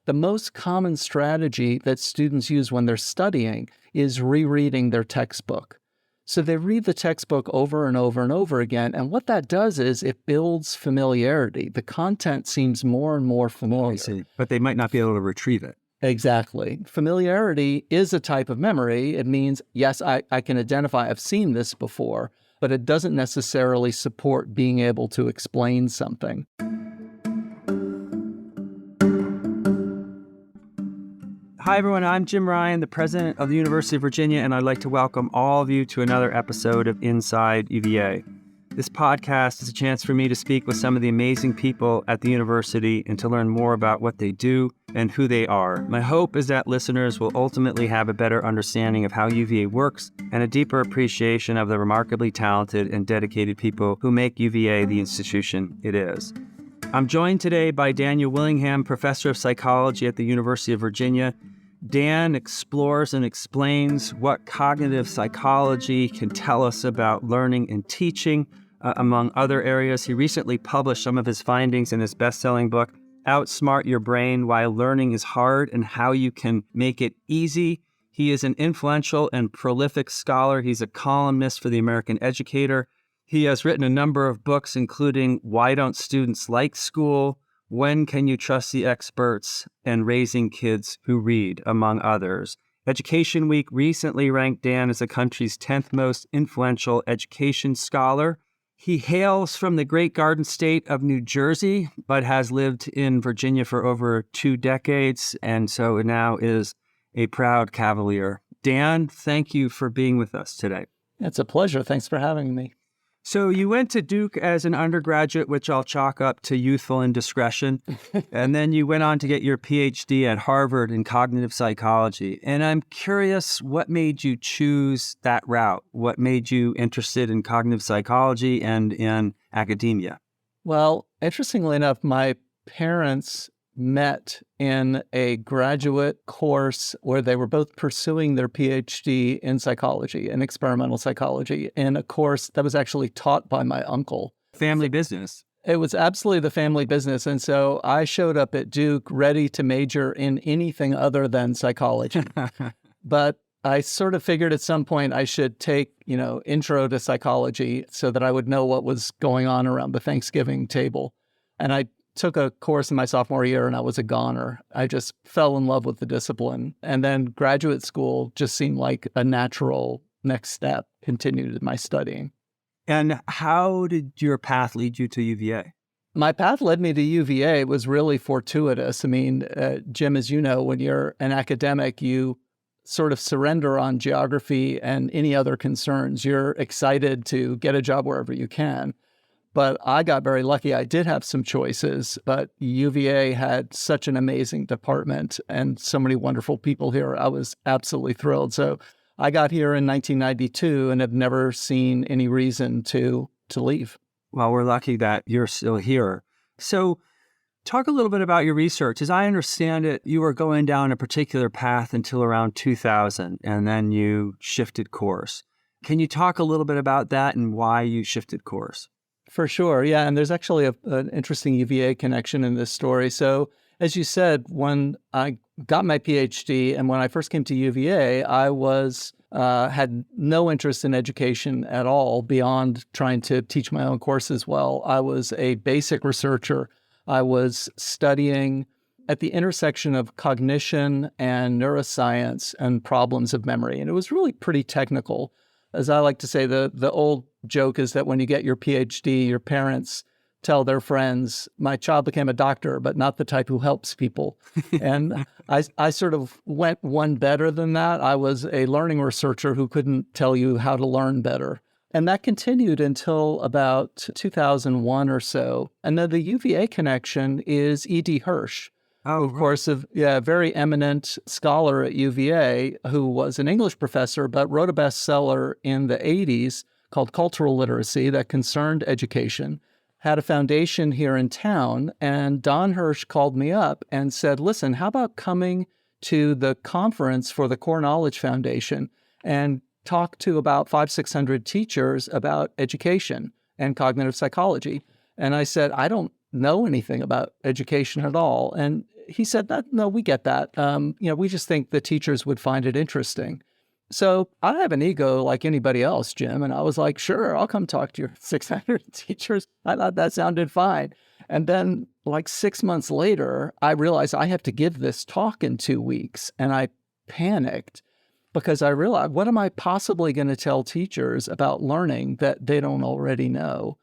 the most common strategy that students use when they're studying is rereading their textbook. So they read the textbook over and over and over again, and what that does is it builds familiarity. The content seems more and more familiar. I see. But they might not be able to retrieve it. Exactly. Familiarity is a type of memory. It means, yes, I can identify, I've seen this before, but it doesn't necessarily support being able to explain something. Hi, everyone. I'm Jim Ryan, the president of the University of Virginia, and I'd like to welcome all of you to another episode of Inside UVA. This podcast is a chance for me to speak with some of the amazing people at the university and to learn more about what they do and who they are. My hope is that listeners will ultimately have a better understanding of how UVA works and a deeper appreciation of the remarkably talented and dedicated people who make UVA the institution it is. I'm joined today by Daniel Willingham, professor of psychology at the University of Virginia. Dan explores and explains what cognitive psychology can tell us about learning and teaching, among other areas. He recently published some of his findings in his best-selling book, Outsmart Your Brain, Why Learning is Hard and How You Can Make It Easy. He is an influential and prolific scholar. He's a columnist for The American Educator. He has written a number of books, including Why Don't Students Like School?, When Can You Trust the Experts?, and Raising Kids Who Read, among others. Education Week recently ranked Dan as the country's 10th most influential education scholar. He hails from the great Garden State of New Jersey, but has lived in Virginia for over 2 decades, and so now is a proud Cavalier. Dan, thank you for being with us today. It's a pleasure. Thanks for having me. So you went to Duke as an undergraduate, which I'll chalk up to youthful indiscretion. And then you went on to get your PhD at Harvard in cognitive psychology. And I'm curious, what made you choose that route? What made you interested in cognitive psychology and in academia? Well, interestingly enough, my parents met in a graduate course where they were both pursuing their PhD in psychology and experimental psychology in a course that was actually taught by my uncle. Family business. It was absolutely the family business. And so I showed up at Duke ready to major in anything other than psychology. But I sort of figured at some point I should take, intro to psychology so that I would know what was going on around the Thanksgiving table. And I took a course in my sophomore year and I was a goner. I just fell in love with the discipline. And then graduate school just seemed like a natural next step, continued my studying. And how did your path lead you to UVA? My path led me to UVA. It was really fortuitous. I mean, Jim, as you know, when you're an academic, you sort of surrender on geography and any other concerns. You're excited to get a job wherever you can. But I got very lucky. I did have some choices, but UVA had such an amazing department and so many wonderful people here. I was absolutely thrilled. So I got here in 1992 and have never seen any reason to leave. Well, we're lucky that you're still here. So talk a little bit about your research. As I understand it, you were going down a particular path until around 2000, and then you shifted course. Can you talk a little bit about that and why you shifted course? For sure. Yeah. And there's actually an interesting UVA connection in this story. So as you said, when I got my PhD and when I first came to UVA, I had no interest in education at all beyond trying to teach my own courses well. I was a basic researcher. I was studying at the intersection of cognition and neuroscience and problems of memory. And it was really pretty technical. As I like to say, the old joke is that when you get your PhD, your parents tell their friends, my child became a doctor, but not the type who helps people. And I sort of went one better than that. I was a learning researcher who couldn't tell you how to learn better. And that continued until about 2001 or so. And then the UVA connection is E.D. Hirsch. Oh, of course, a very eminent scholar at UVA who was an English professor, but wrote a bestseller in the 80s called Cultural Literacy that concerned education, had a foundation here in town, and Don Hirsch called me up and said, listen, how about coming to the conference for the Core Knowledge Foundation and talk to about 500-600 teachers about education and cognitive psychology? And I said, I don't know anything about education at all. And he said, no, we get that. We just think the teachers would find it interesting. So I have an ego like anybody else, Jim. And I was like, sure, I'll come talk to your 600 teachers. I thought that sounded fine. And then like 6 months later, I realized I have to give this talk in 2 weeks. And I panicked because I realized, what am I possibly going to tell teachers about learning that they don't already know?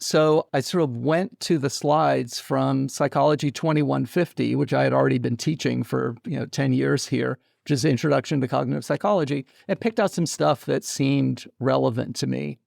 So I sort of went to the slides from Psychology 2150, which I had already been teaching for 10 years here, which is the Introduction to Cognitive Psychology, and picked out some stuff that seemed relevant to me.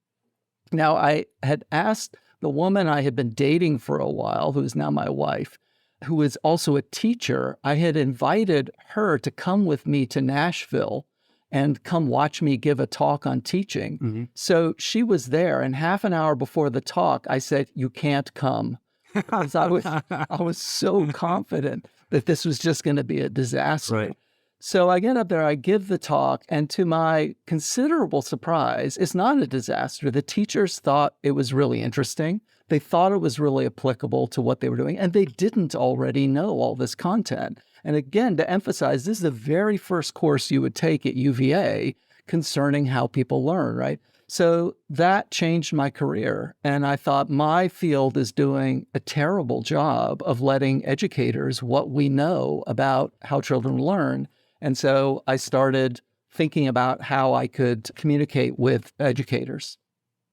Now, I had asked the woman I had been dating for a while, who is now my wife, who is also a teacher. I had invited her to come with me to Nashville and come watch me give a talk on teaching. Mm-hmm. So she was there, and half an hour before the talk, I said, you can't come. Because I was so confident that this was just going to be a disaster. Right. So I get up there, I give the talk, and to my considerable surprise, it's not a disaster. The teachers thought it was really interesting. They thought it was really applicable to what they were doing, and they didn't already know all this content. And again, to emphasize, this is the very first course you would take at UVA concerning how people learn, right? So that changed my career. And I thought my field is doing a terrible job of letting educators what we know about how children learn. And so I started thinking about how I could communicate with educators.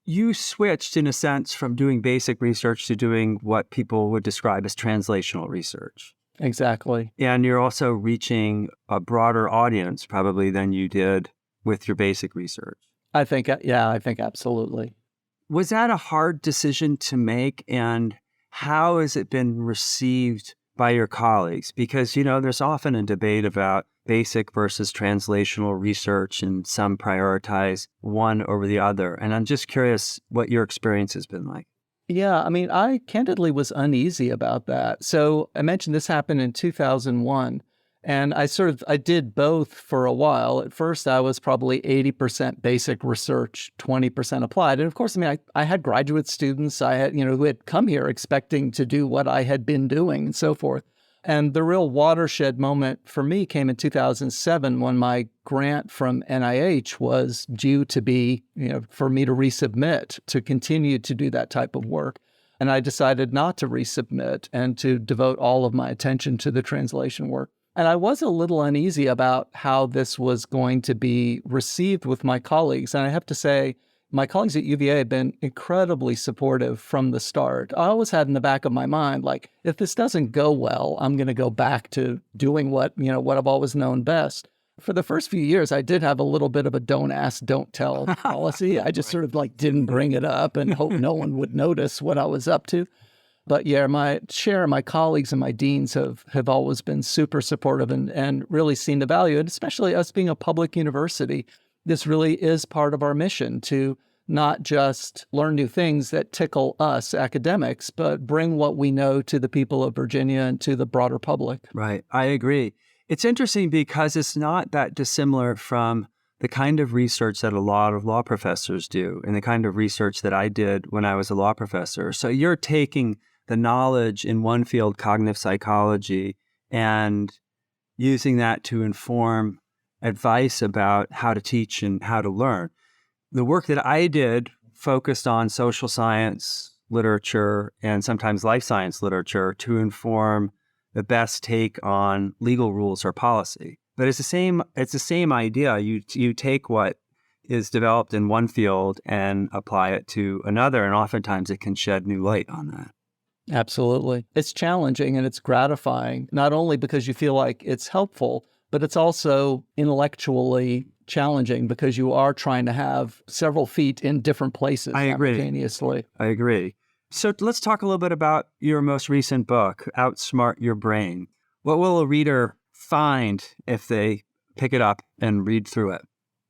You switched, in a sense, from doing basic research to doing what people would describe as translational research. Exactly. And you're also reaching a broader audience probably than you did with your basic research. I think absolutely. Was that a hard decision to make? And how has it been received by your colleagues? Because, there's often a debate about basic versus translational research, and some prioritize one over the other. And I'm just curious what your experience has been like. Yeah, I candidly was uneasy about that. So I mentioned this happened in 2001, and I did both for a while. At first, I was probably 80% basic research, 20% applied. And of course, I had graduate students who had come here expecting to do what I had been doing and so forth. And the real watershed moment for me came in 2007 when my grant from NIH was due to be, for me to resubmit, to continue to do that type of work. And I decided not to resubmit and to devote all of my attention to the translation work. And I was a little uneasy about how this was going to be received with my colleagues. And I have to say, my colleagues at UVA have been incredibly supportive from the start. I always had in the back of my mind, like, if this doesn't go well, I'm going to go back to doing what I've always known best. For the first few years, I did have a little bit of a don't ask, don't tell policy. I just sort of didn't bring it up and hope no one would notice what I was up to. But yeah, my colleagues and my deans have always been super supportive and really seen the value. And especially us being a public university, this really is part of our mission to not just learn new things that tickle us academics, but bring what we know to the people of Virginia and to the broader public. Right. I agree. It's interesting because it's not that dissimilar from the kind of research that a lot of law professors do and the kind of research that I did when I was a law professor. So you're taking the knowledge in one field, cognitive psychology, and using that to inform advice about how to teach and how to learn. The work that I did focused on social science literature and sometimes life science literature to inform the best take on legal rules or policy. But it's the same idea. You take what is developed in one field and apply it to another, and oftentimes it can shed new light on that. Absolutely. It's challenging and it's gratifying, not only because you feel like it's helpful, but it's also intellectually challenging because you are trying to have several feet in different places simultaneously. I agree. So let's talk a little bit about your most recent book, Outsmart Your Brain. What will a reader find if they pick it up and read through it?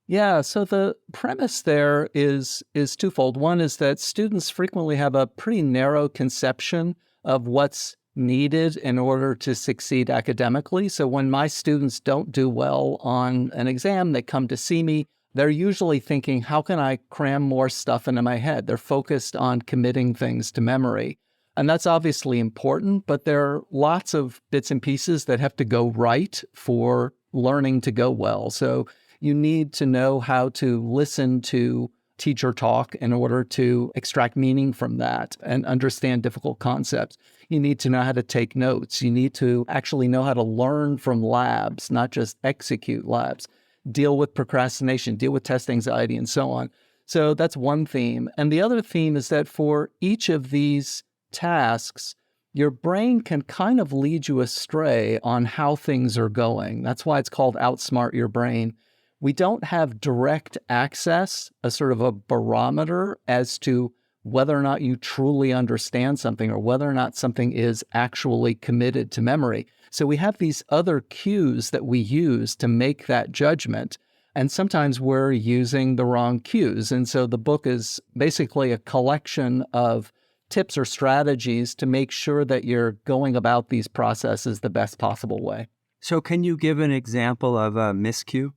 Yeah, so the premise there is twofold. One is that students frequently have a pretty narrow conception of what's needed in order to succeed academically. So when my students don't do well on an exam, they come to see me. They're usually thinking, how can I cram more stuff into my head? They're focused on committing things to memory. And that's obviously important, but there are lots of bits and pieces that have to go right for learning to go well. So you need to know how to listen to teacher talk in order to extract meaning from that and understand difficult concepts. You need to know how to take notes. You need to actually know how to learn from labs, not just execute labs, deal with procrastination, deal with test anxiety, and so on. So that's one theme. And the other theme is that for each of these tasks, your brain can kind of lead you astray on how things are going. That's why it's called Outsmart Your Brain. We don't have direct access, a sort of a barometer as to whether or not you truly understand something or whether or not something is actually committed to memory. So we have these other cues that we use to make that judgment. And sometimes we're using the wrong cues. And so the book is basically a collection of tips or strategies to make sure that you're going about these processes the best possible way. So can you give an example of a miscue?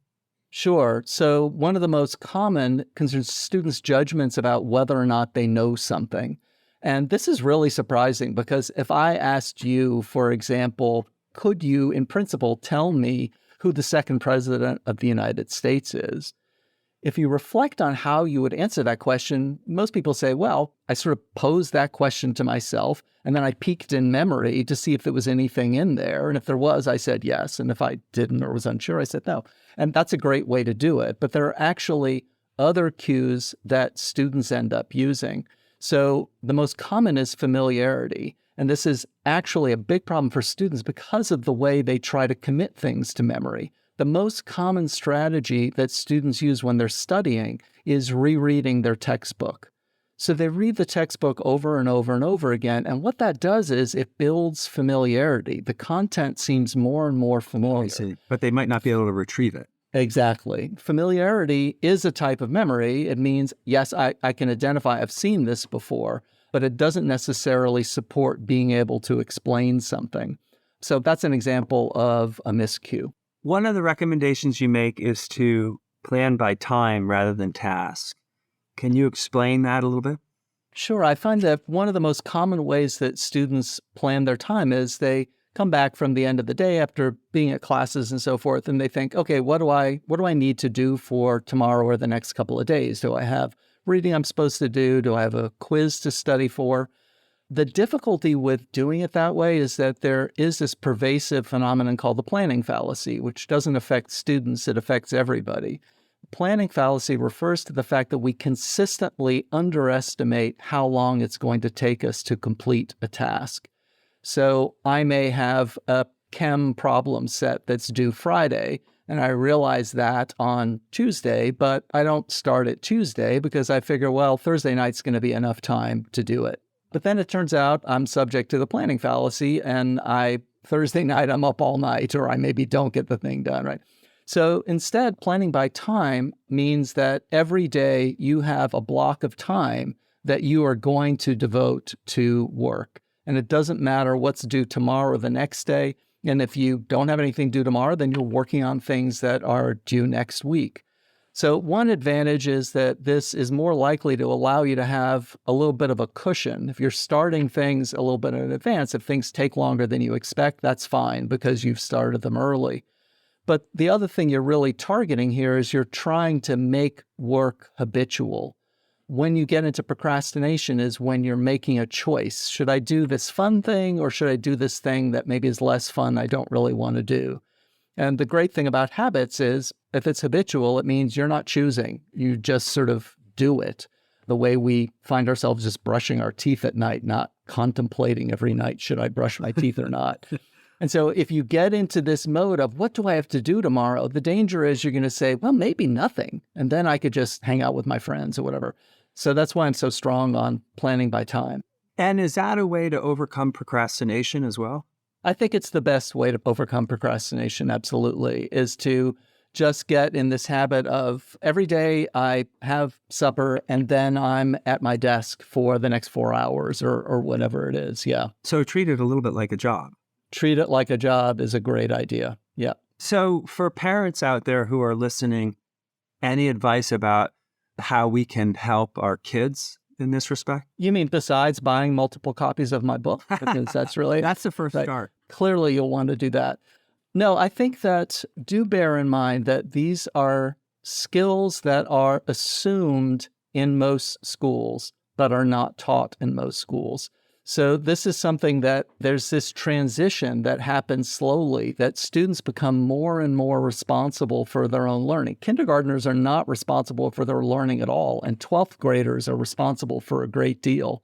Sure. So one of the most common concerns students' judgments about whether or not they know something. And this is really surprising because if I asked you, for example, could you, in principle, tell me who the second president of the United States is? If you reflect on how you would answer that question, most people say, well, I sort of posed that question to myself, and then I peeked in memory to see if there was anything in there. And if there was, I said yes. And if I didn't or was unsure, I said no. And that's a great way to do it. But there are actually other cues that students end up using. So the most common is familiarity. And this is actually a big problem for students because of the way they try to commit things to memory. The most common strategy that students use when they're studying is rereading their textbook. So they read the textbook over and over and over again. And what that does is it builds familiarity. The content seems more and more familiar. I see. But they might not be able to retrieve it. Exactly. Familiarity is a type of memory. It means, yes, I can identify, I've seen this before, but it doesn't necessarily support being able to explain something. So that's an example of a miscue. One of the recommendations you make is to plan by time rather than task. Can you explain that a little bit? Sure. I find that one of the most common ways that students plan their time is they come back from the end of the day after being at classes and so forth, and they think, okay, what do I need to do for tomorrow or the next couple of days? Do I have reading I'm supposed to do? Do I have a quiz to study for? The difficulty with doing it that way is that there is this pervasive phenomenon called the planning fallacy, which doesn't affect students, it affects everybody. Planning fallacy refers to the fact that we consistently underestimate how long it's going to take us to complete a task. So I may have a chem problem set that's due Friday, and I realize that on Tuesday, but I don't start it Tuesday because I figure, well, Thursday night's going to be enough time to do it. But then it turns out I'm subject to the planning fallacy, and Thursday night I'm up all night, or I maybe don't get the thing done, right? So instead, planning by time means that every day you have a block of time that you are going to devote to work. And it doesn't matter what's due tomorrow or the next day. And if you don't have anything due tomorrow, then you're working on things that are due next week. So one advantage is that this is more likely to allow you to have a little bit of a cushion. If you're starting things a little bit in advance, if things take longer than you expect, that's fine because you've started them early. But the other thing you're really targeting here is you're trying to make work habitual. When you get into procrastination is when you're making a choice. Should I do this fun thing or should I do this thing that maybe is less fun I don't really want to do? And the great thing about habits is if it's habitual, it means you're not choosing. You just sort of do it. The way we find ourselves just brushing our teeth at night, not contemplating every night, should I brush my teeth or not? And so if you get into this mode of what do I have to do tomorrow, the danger is you're going to say, well, maybe nothing. And then I could just hang out with my friends or whatever. So that's why I'm so strong on planning by time. And is that a way to overcome procrastination as well? I think it's the best way to overcome procrastination, absolutely, is to just get in this habit of every day I have supper and then I'm at my desk for the next 4 hours or whatever it is. Yeah. So treat it a little bit like a job. Treat it like a job is a great idea. Yeah. So for parents out there who are listening, any advice about how we can help our kids in this respect? You mean besides buying multiple copies of my book? Because that's really... That's the first start. Clearly, you'll want to do that. No, I think that do bear in mind that these are skills that are assumed in most schools, but are not taught in most schools. So this is something that there's this transition that happens slowly, that students become more and more responsible for their own learning. Kindergartners are not responsible for their learning at all, and 12th graders are responsible for a great deal.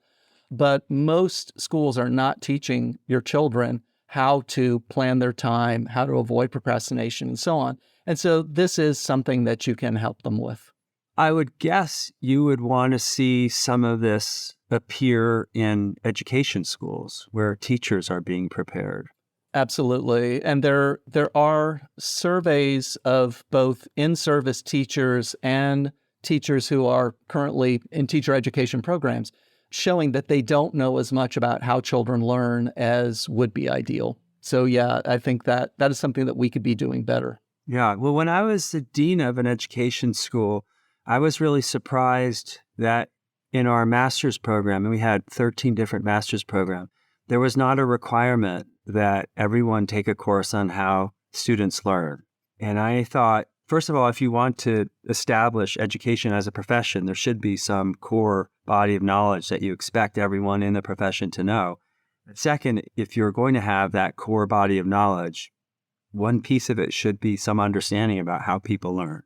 But most schools are not teaching your children how to plan their time, how to avoid procrastination, and so on. And so this is something that you can help them with. I would guess you would want to see some of this appear in education schools where teachers are being prepared. Absolutely. And there are surveys of both in-service teachers and teachers who are currently in teacher education programs showing that they don't know as much about how children learn as would be ideal. So yeah, I think that is something that we could be doing better. Yeah. Well, when I was the dean of an education school, I was really surprised that in our master's program, and we had 13 different master's programs, there was not a requirement that everyone take a course on how students learn. And I thought, first of all, if you want to establish education as a profession, there should be some core body of knowledge that you expect everyone in the profession to know. Second, if you're going to have that core body of knowledge, one piece of it should be some understanding about how people learn.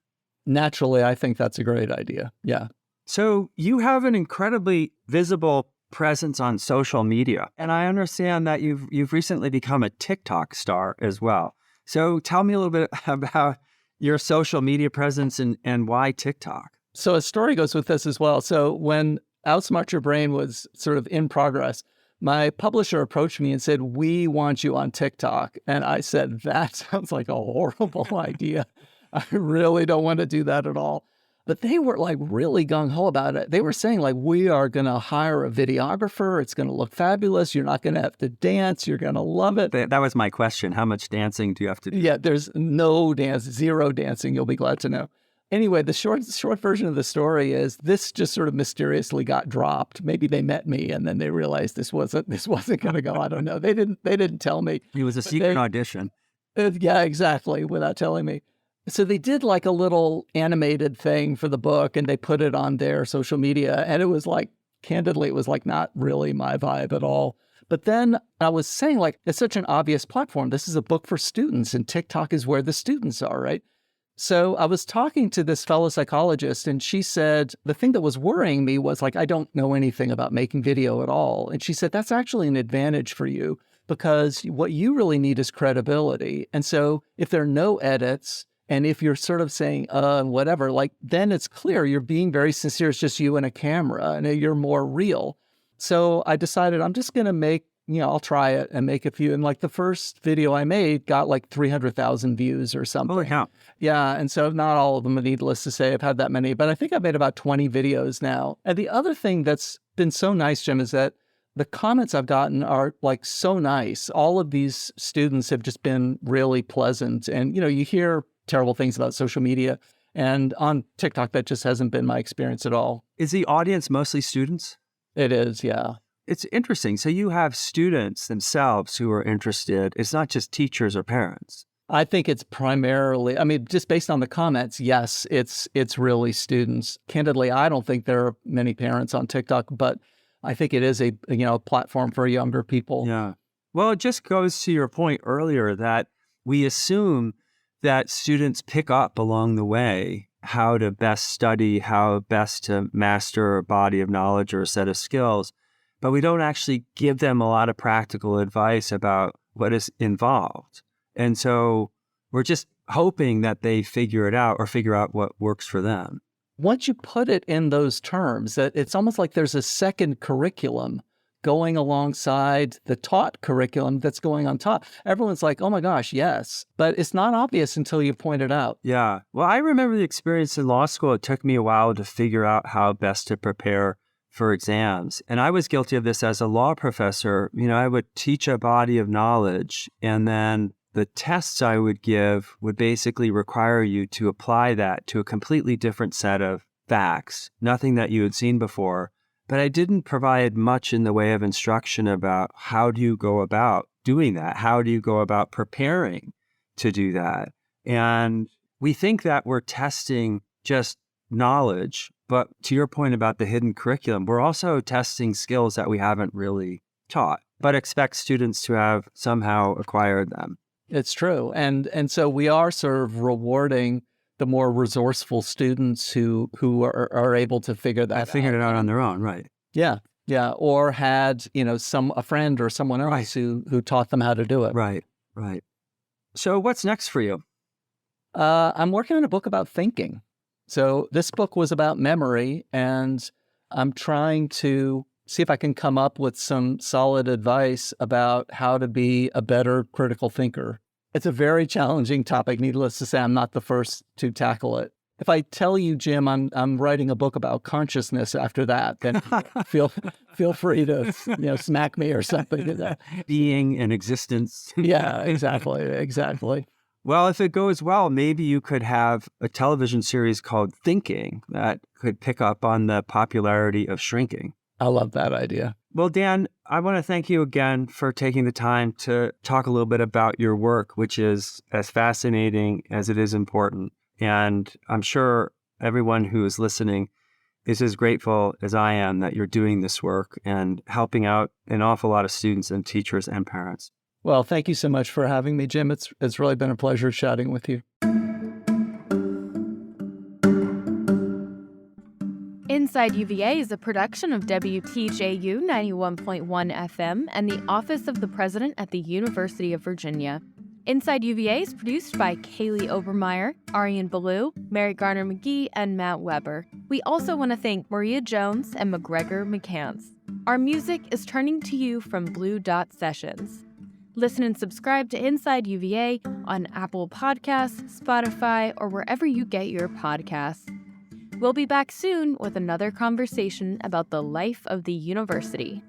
Naturally, I think that's a great idea. Yeah. So you have an incredibly visible presence on social media, and I understand that you've recently become a TikTok star as well. So tell me a little bit about your social media presence and why TikTok. So a story goes with this as well. So when Outsmart Your Brain was sort of in progress, my publisher approached me and said, "We want you on TikTok." And I said, "That sounds like a horrible idea. I really don't want to do that at all." But they were like really gung-ho about it. They were saying like, "We are going to hire a videographer. It's going to look fabulous. You're not going to have to dance. You're going to love it." That was my question. How much dancing do you have to do? Yeah, there's no dance, zero dancing. You'll be glad to know. Anyway, the short version of the story is this just sort of mysteriously got dropped. Maybe they met me and then they realized this wasn't going to go. I don't know. They didn't tell me. It was a secret audition. Yeah, exactly. Without telling me. So they did like a little animated thing for the book and they put it on their social media. And it was like, candidly, it was like not really my vibe at all. But then I was saying like, it's such an obvious platform. This is a book for students and TikTok is where the students are, right? So I was talking to this fellow psychologist and she said, the thing that was worrying me was like, I don't know anything about making video at all. And she said, that's actually an advantage for you because what you really need is credibility. And so if there are no edits, and if you're sort of saying, whatever, like, then it's clear you're being very sincere. It's just you and a camera and you're more real. So I decided I'm just going to make, I'll try it and make a few. And like the first video I made got like 300,000 views or something. Holy cow. Yeah. And so not all of them, needless to say, I've had that many, but I think I've made about 20 videos now. And the other thing that's been so nice, Jim, is that the comments I've gotten are like so nice. All of these students have just been really pleasant. And, you hear terrible things about social media. And on TikTok, that just hasn't been my experience at all. Is the audience mostly students? It is, yeah. It's interesting. So you have students themselves who are interested. It's not just teachers or parents. I think it's primarily, just based on the comments, yes, it's really students. Candidly, I don't think there are many parents on TikTok, but I think it is a platform for younger people. Yeah. Well, it just goes to your point earlier that we assume that students pick up along the way how to best study, how best to master a body of knowledge or a set of skills, but we don't actually give them a lot of practical advice about what is involved. And so we're just hoping that they figure it out or figure out what works for them. Once you put it in those terms, that it's almost like there's a second curriculum going alongside the taught curriculum that's going on top. Everyone's like, oh my gosh, yes. But it's not obvious until you point it out. Yeah. Well, I remember the experience in law school. It took me a while to figure out how best to prepare for exams. And I was guilty of this as a law professor. I would teach a body of knowledge, and then the tests I would give would basically require you to apply that to a completely different set of facts, nothing that you had seen before. but I didn't provide much in the way of instruction about how do you go about doing that? How do you go about preparing to do that? And we think that we're testing just knowledge, but to your point about the hidden curriculum, we're also testing skills that we haven't really taught, but expect students to have somehow acquired them. It's true. And so we are sort of rewarding the more resourceful students who are able to figure that out. Figured it out on their own, right? Yeah. Yeah. Or had, a friend or someone else who taught them how to do it. Right. So what's next for you? I'm working on a book about thinking. So this book was about memory, and I'm trying to see if I can come up with some solid advice about how to be a better critical thinker. It's a very challenging topic. Needless to say, I'm not the first to tackle it. If I tell you, Jim, I'm writing a book about consciousness after that, then feel free to smack me or something. Being and existence. Yeah, exactly. Well, if it goes well, maybe you could have a television series called Thinking that could pick up on the popularity of shrinking. I love that idea. Well, Dan, I want to thank you again for taking the time to talk a little bit about your work, which is as fascinating as it is important. And I'm sure everyone who is listening is as grateful as I am that you're doing this work and helping out an awful lot of students and teachers and parents. Well, thank you so much for having me, Jim. It's really been a pleasure chatting with you. Inside UVA is a production of WTJU 91.1 FM and the Office of the President at the University of Virginia. Inside UVA is produced by Kaylee Obermeyer, Ariane Ballou, Mary Garner-McGee, and Matt Weber. We also want to thank Maria Jones and McGregor McCants. Our music is Turning to You from Blue Dot Sessions. Listen and subscribe to Inside UVA on Apple Podcasts, Spotify, or wherever you get your podcasts. We'll be back soon with another conversation about the life of the university.